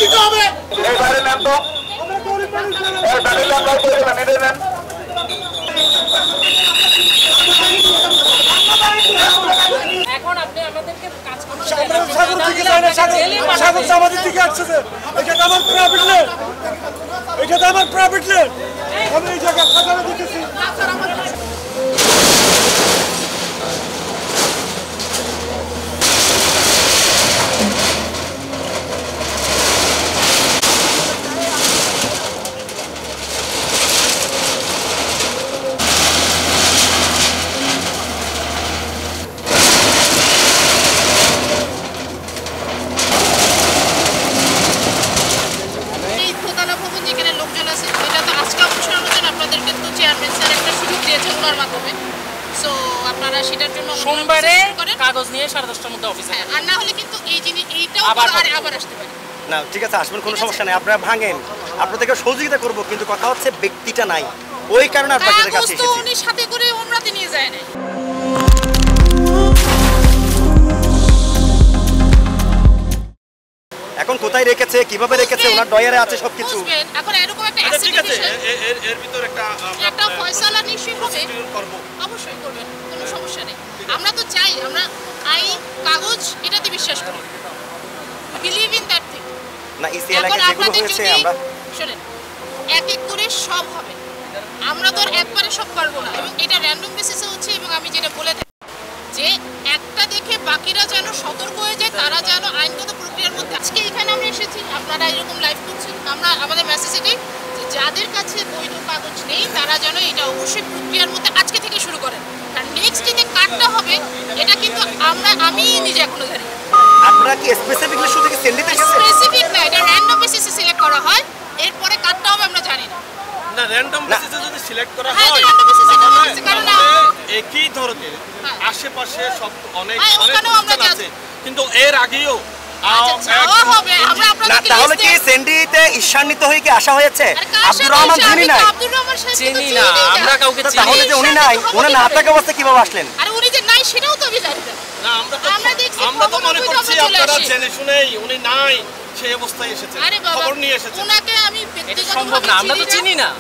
দিতে হবে। এই বাইরে নেন তো, এই বাইরে নেন, বাইরে করে নেন, এটা নেন। এখন আপনি আমাদেরকে কাজ করতে সাগর দিকে যায় না, সাগর আমাদের দিকে আসছে। এটা তো আমার প্রাইভেট ল্যান্ড, এটা তো আমার প্রাইভেট ল্যান্ড। আমি এই জায়গা সাগরে দিতেছি। সোমবারে কাগজ নিয়ে 10:30টার মধ্যে অফিসে আর না হলে কিন্তু এই জিনিস এইটাও আবার আসতে পারে না। ঠিক আছে, আসবেন, কোনো সমস্যা নেই, আপনারা ভাঙেন, আপনাদেরকে সহযোগিতা করব, কিন্তু কথা হচ্ছে ব্যক্তিটা নাই, ওই কারণে আপনাদের কাছে এসেছি। উনি সাথে করে ওমরাতে নিয়ে যায় না। এখন কোথায় রেখেছে, কিভাবে রেখেছে, ওনার ডয়ারে আছে সবকিছু। এখন এরকম একটা অ্যাসেট আছে, এর ভিতর একটা ফয়সালা নিশ্চয়ই হবে, অবশ্যই করবেন, কোনো সমস্যা নেই। আমরা তো চাই, আমরা আইন কাগজ এটাতে বিশ্বাস করি, বিলিভ ইন দ্যাট থিং। না, ইসিএল এর যেগুলো হয়েছে আমরা শুনেন, এক এক করে সব হবে, আমরা তো আর একবারে সব পারবো না, এবং এটা র্যান্ডম বেসিসে হচ্ছে। এবং আমি যেটা বলে থাকি যে একটা দেখে বাকিরা যেন সতর্ক হয়ে যায়, তারা যেন আইনগত প্রক্রিয়ার মধ্যে। আজকে এখানে আমরা এসেছি, আপনারা এরকম লাইভ করছেন, আমরা আমাদের মেসেজ এটাই যে যাদের কাছে বৈধ কাগজ নেই তারা যেন এটা অবশ্যই প্রক্রিয়ার মধ্যে আজকে থেকে শুরু করেন। কারণ নেক্সট ডে কাটটা হবে, এটা কিন্তু আমি নিজে এখনো জানি। আপনারা কি স্পেসিফিকলি শুধু কি সেন্ডিতে গেছে? স্পেসিফিক না, এটা র্যান্ডম বেসিসে সিলেক্ট করা হয়, এরপরে কাটটা হবে আমরা জানি না। না, র্যান্ডম বেসিসে যদি সিলেক্ট করা হ্যাঁ, হয়, র্যান্ডম বেসিসে করা হচ্ছে, কারণ একই ধরনের আশেপাশে সব অনেক ওখানেও আমরা প্রতিষ্ঠান আছে, কিন্তু এর আগেও হবে। আমরা না, আপনাদের তাহলে কি সেন্ডিতে ঈর্ষান্বিত হয়ে কি আসা হয়েছে? আব্দুর রহমান চিনি নাই, চিনি না, আমরা কাউকে চিনি। তাহলে যে উনি নাই, উনি না থাকা অবস্থায় কিভাবে আসলেন? আর উনি যে নাই সেটাও তো আমি জানি না। না, আমরা তো মনে করছি আপনারা জেনে শুনেই উনি নাই সেই অবস্থায় এসেছেন, খবর নিয়ে এসেছেন। ওনাকে আমি এটা সম্ভব না, আমরা তো চিনি না।